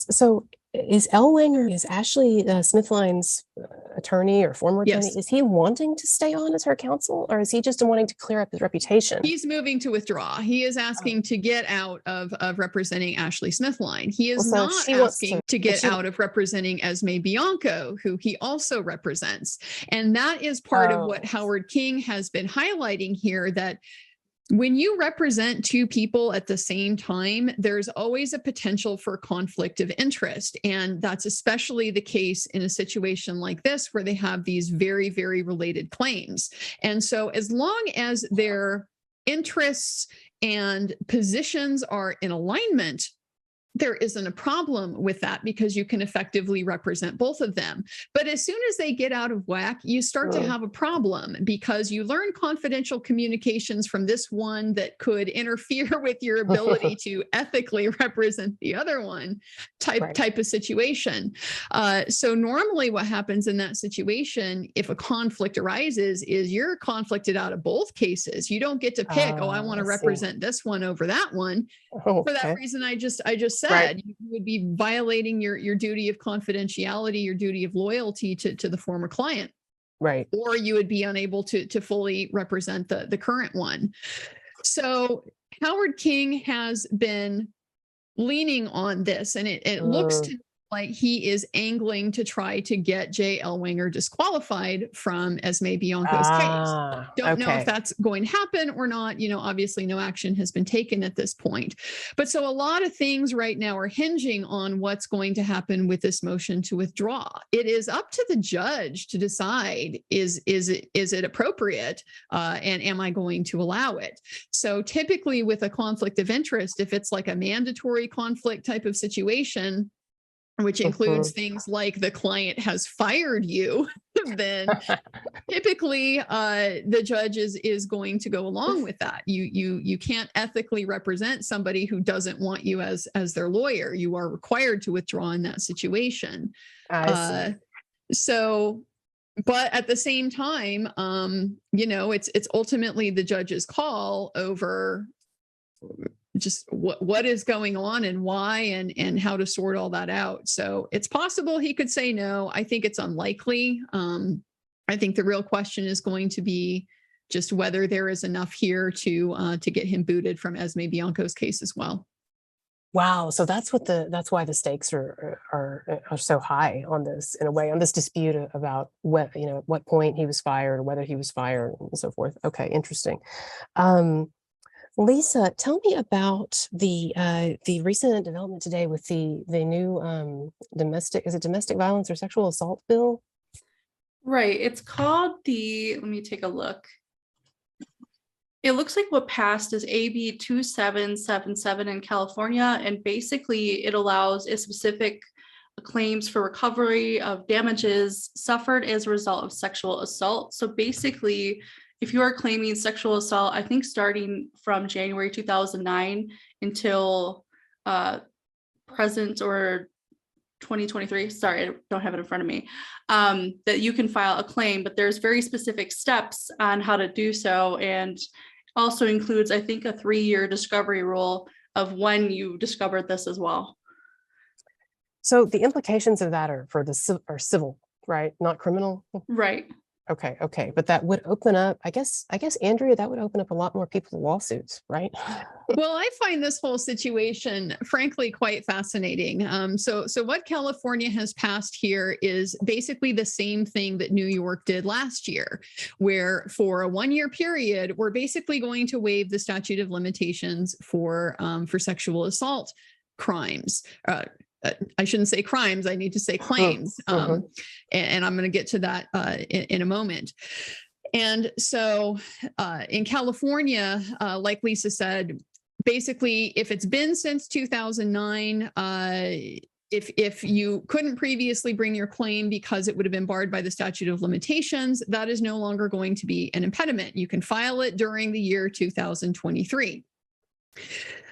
So is Ashley Smithline's attorney or former attorney, Yes. is he wanting to stay on as her counsel, or is he just wanting to clear up his reputation? He's moving to withdraw. He is asking to get out of representing Ashley Smithline. He is Well, so not she wants asking to get out of representing Esme Bianco, who he also represents. And that is part of what Howard King has been highlighting here, that when you represent two people at the same time, there's always a potential for conflict of interest. And that's especially the case in a situation like this, where they have these very, very related claims. And so as long as their interests and positions are in alignment, there isn't a problem with that, because you can effectively represent both of them. But as soon as they get out of whack, you start to have a problem, because you learn confidential communications from this one that could interfere with your ability to ethically represent the other one, type of situation. So normally what happens in that situation, if a conflict arises, is you're conflicted out of both cases. You don't get to pick, I want to represent this one over that one. For that reason, I just said, you would be violating your duty of confidentiality, your duty of loyalty to the former client. Right. Or you would be unable to fully represent the current one. So Howard King has been leaning on this, and it looks to like he is angling to try to get Jay Ellwanger disqualified from Esme Bianco's case. Don't know if that's going to happen or not. You know, obviously no action has been taken at this point. But so a lot of things right now are hinging on what's going to happen with this motion to withdraw. It is up to the judge to decide, is it appropriate, and am I going to allow it? So typically with a conflict of interest, if it's like a mandatory conflict type of situation, which includes things like the client has fired you, then typically the judge is going to go along with that. You can't ethically represent somebody who doesn't want you as their lawyer. You are required to withdraw in that situation. So, but at the same time, you know, it's ultimately the judge's call over just what is going on and why, and how to sort all that out. So it's possible he could say no. I think it's unlikely. I think the real question is going to be just whether there is enough here to get him booted from Esme Bianco's case as well. Wow. So that's why the stakes are so high on this, in a way, on this dispute about what point he was fired, or whether he was fired, and so forth. Okay, interesting. Lisa, tell me about the recent development today with the new domestic violence or sexual assault bill? Right. It's called let me take a look. It looks like what passed is AB 2777 in California, and basically it allows a specific claims for recovery of damages suffered as a result of sexual assault. So basically, if you are claiming sexual assault, I think starting from January 2009 until present or 2023, sorry, I don't have it in front of me, that you can file a claim, but there's very specific steps on how to do so, and also includes, I think, a 3-year discovery rule of when you discovered this as well. So the implications of that are civil, right? Not criminal? Right. Okay. But that would open up, I guess, Andrea, that would open up a lot more people to lawsuits, right? Well, I find this whole situation, frankly, quite fascinating. So what California has passed here is basically the same thing that New York did last year, where for a 1-year period, we're basically going to waive the statute of limitations for sexual assault crimes. I shouldn't say crimes, I need to say claims. And I'm going to get to that in a moment. And so in California, like Lisa said, basically, if it's been since 2009, if you couldn't previously bring your claim because it would have been barred by the statute of limitations, that is no longer going to be an impediment. You can file it during the year 2023.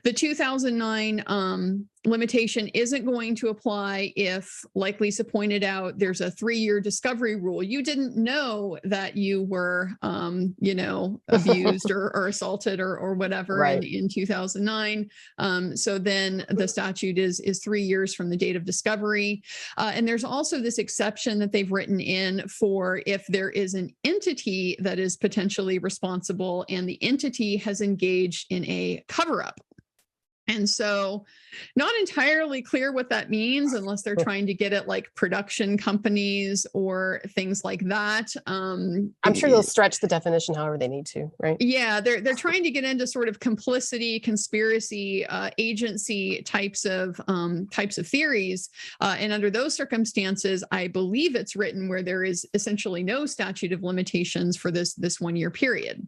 The 2009 limitation isn't going to apply if, like Lisa pointed out, there's a 3-year discovery rule. You didn't know that you were, abused or assaulted or whatever Right. in 2009. So then the statute is 3 years from the date of discovery. And there's also this exception that they've written in for if there is an entity that is potentially responsible and the entity has engaged in a cover-up. And so not entirely clear what that means unless they're trying to get at like production companies or things like that. I'm sure they'll stretch the definition however they need to, right? Yeah, they're trying to get into sort of complicity, conspiracy, agency types of theories. And under those circumstances, I believe it's written where there is essentially no statute of limitations for this 1 year period.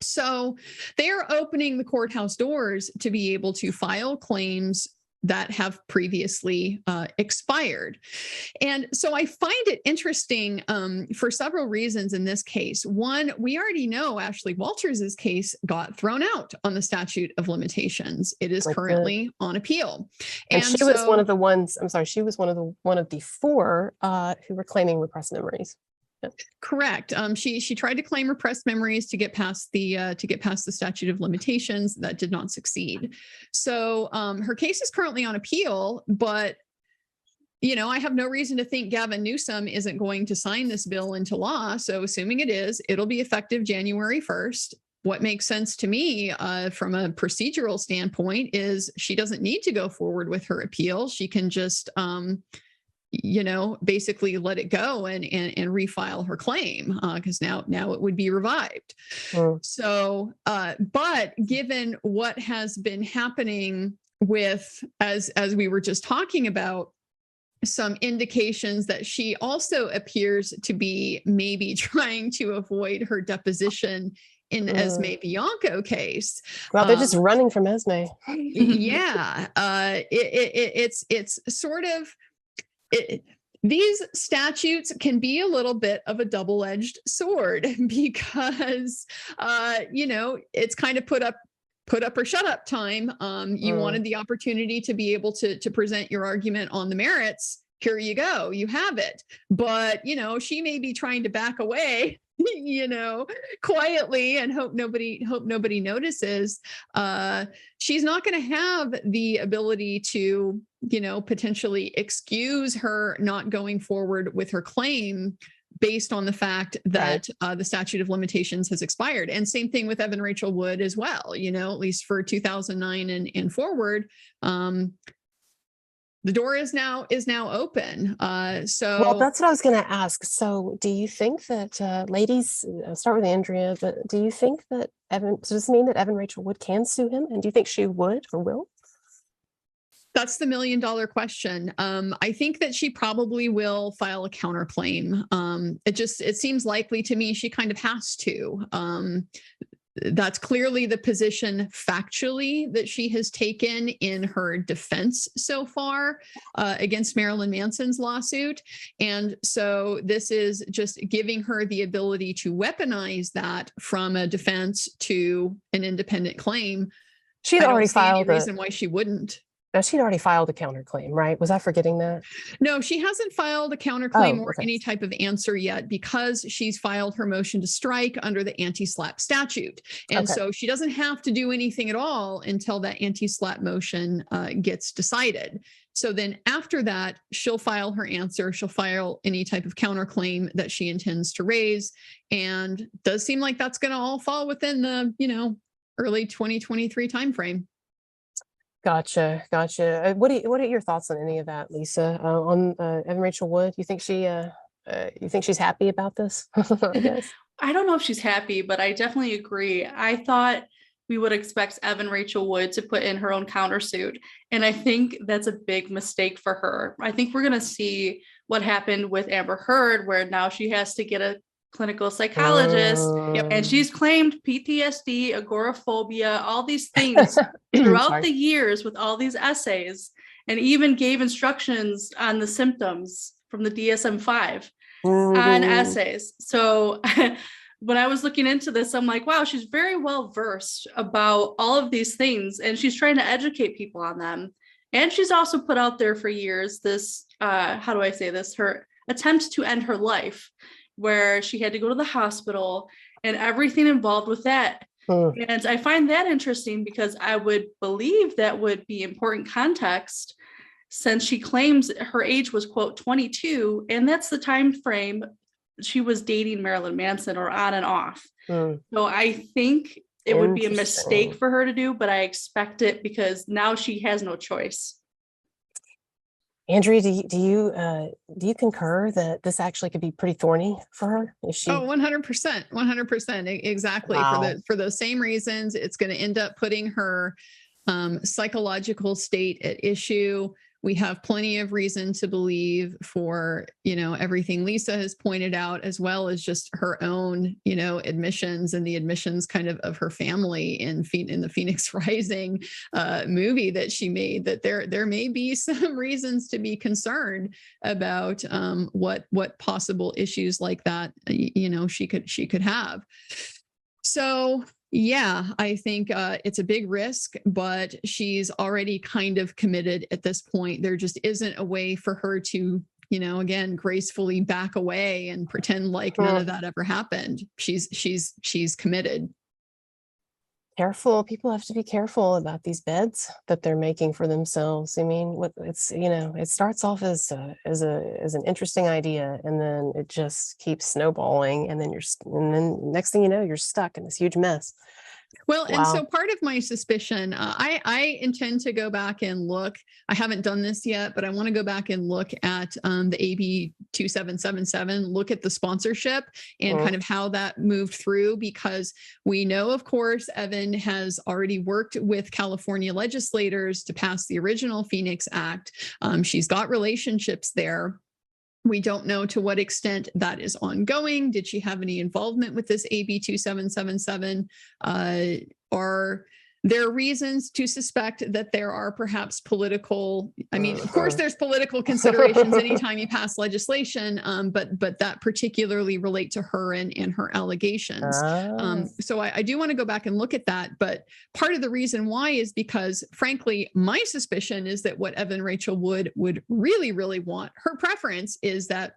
So they are opening the courthouse doors to be able to file claims that have previously expired. And so I find it interesting for several reasons in this case. One, we already know Ashley Walters' case got thrown out on the statute of limitations. It is currently on appeal. And she was one of the ones, I'm sorry, she was one of the 4 who were claiming repressed memories. Correct. She tried to claim repressed memories to get past the statute of limitations. That did not succeed. So her case is currently on appeal, but I have no reason to think Gavin Newsom isn't going to sign this bill into law. So assuming it is, it'll be effective January 1st. What makes sense to me from a procedural standpoint is she doesn't need to go forward with her appeal. She can just basically let it go and refile her claim because now it would be revived. So, but given what has been happening with, as we were just talking about, some indications that she also appears to be maybe trying to avoid her deposition in the Esme Bianco case. Well, they're just running from Esme. Yeah. It's sort of, these statutes can be a little bit of a double-edged sword because, it's kind of put up or shut up time. You wanted the opportunity to be able to present your argument on the merits. Here you go, you have it. But, she may be trying to back away, quietly and hope nobody notices. She's not going to have the ability to, potentially excuse her not going forward with her claim based on the fact that the statute of limitations has expired. And same thing with Evan Rachel Wood as well, at least for 2009 and forward. The door is now open. Well, that's what I was going to ask. So do you think that, ladies, I'll start with Andrea, but do you think that does this mean that Evan Rachel Wood can sue him? And do you think she would or will? That's the $1 million question. I think that she probably will file a counterclaim. It seems likely to me she kind of has to. That's clearly the position factually that she has taken in her defense so far against Marilyn Manson's lawsuit. And so this is just giving her the ability to weaponize that from a defense to an independent claim. She had already filed any reason why she wouldn't. Now, she'd already filed a counterclaim, right? Was I forgetting that? No, she hasn't filed a counterclaim or any type of answer yet because she's filed her motion to strike under the anti-SLAPP statute. And so she doesn't have to do anything at all until that anti-SLAPP motion gets decided. So then after that, she'll file her answer. She'll file any type of counterclaim that she intends to raise. And it does seem like that's going to all fall within the, early 2023 timeframe. Gotcha. What are your thoughts on any of that, Lisa? On Evan Rachel Wood, you think she's happy about this? I guess. I don't know if she's happy, but I definitely agree. I thought we would expect Evan Rachel Wood to put in her own countersuit, and I think that's a big mistake for her. I think we're going to see what happened with Amber Heard, where now she has to get a clinical psychologist, and she's claimed PTSD, agoraphobia, all these things throughout the years with all these essays, and even gave instructions on the symptoms from the DSM-5 on essays. So when I was looking into this, I'm like, wow, she's very well versed about all of these things, and she's trying to educate people on them. And she's also put out there for years this, how do I say this, her attempt to end her life, where she had to go to the hospital and everything involved with that. And I find that interesting because I would believe that would be important context, since she claims her age was, quote, 22, and that's the time frame she was dating Marilyn Manson, or on and off. So I think it would be a mistake for her to do, but I expect it because now she has no choice. Andrea, do you concur that this actually could be pretty thorny for her? If she... Oh, 100%, exactly. Wow. For those same reasons, it's going to end up putting her psychological state at issue. We have plenty of reason to believe, for, everything Lisa has pointed out, as well as just her own, admissions and the admissions kind of her family in the Phoenix Rising movie that she made, that there may be some reasons to be concerned about what possible issues like that, she could have. So yeah, I think it's a big risk, but she's already kind of committed at this point. There just isn't a way for her to, again, gracefully back away and pretend like none of that ever happened. She's committed. Careful. People have to be careful about these beds that they're making for themselves. I mean, it's, it starts off as an interesting idea, and then it just keeps snowballing, and then next thing you know, you're stuck in this huge mess. Well, wow. And so part of my suspicion, I intend to go back and look. I haven't done this yet, but I want to go back and look at the AB 2777, look at the sponsorship and kind of how that moved through, because we know, of course, Evan has already worked with California legislators to pass the original Phoenix Act. She's got relationships there. We don't know to what extent that is ongoing. Did she have any involvement with this AB 2777? Are there reasons to suspect that there are perhaps political, of course, there's political considerations anytime you pass legislation, but that particularly relate to her and her allegations. So I do want to go back and look at that. But part of the reason why is because, frankly, my suspicion is that what Evan Rachel Wood would really, really want, her preference is that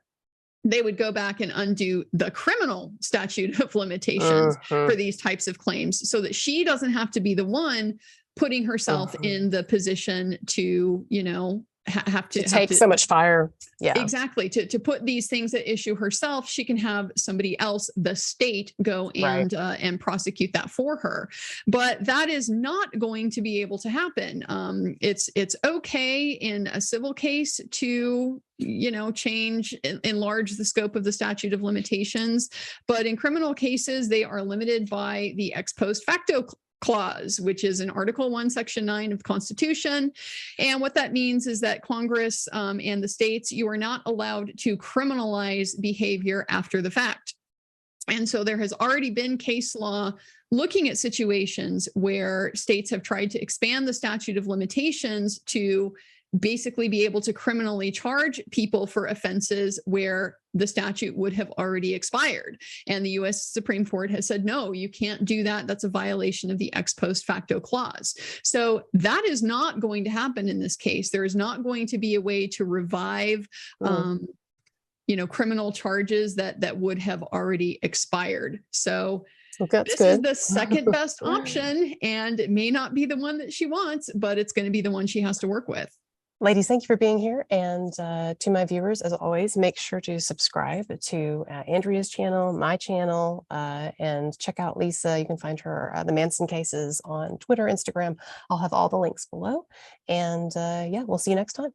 they would go back and undo the criminal statute of limitations for these types of claims, so that she doesn't have to be the one putting herself in the position to, have to take so much fire. Yeah, exactly. To put these things at issue herself, she can have somebody else, the state, go and prosecute that for her. But that is not going to be able to happen. It's okay in a civil case to enlarge the scope of the statute of limitations, but in criminal cases, they are limited by the ex post facto clause, which is in Article 1, Section 9 of the Constitution. And what that means is that Congress and the states, you are not allowed to criminalize behavior after the fact. And so there has already been case law looking at situations where states have tried to expand the statute of limitations to basically be able to criminally charge people for offenses where the statute would have already expired. And the U.S. Supreme Court has said, no, you can't do that. That's a violation of the ex post facto clause. So that is not going to happen in this case. There is not going to be a way to revive criminal charges that would have already expired. So this is the second best option, and it may not be the one that she wants, but it's going to be the one she has to work with. Ladies, thank you for being here. And to my viewers, as always, make sure to subscribe to Andrea's channel, my channel, and check out Lisa. You can find her, the Manson Cases, on Twitter, Instagram. I'll have all the links below. And yeah, we'll see you next time.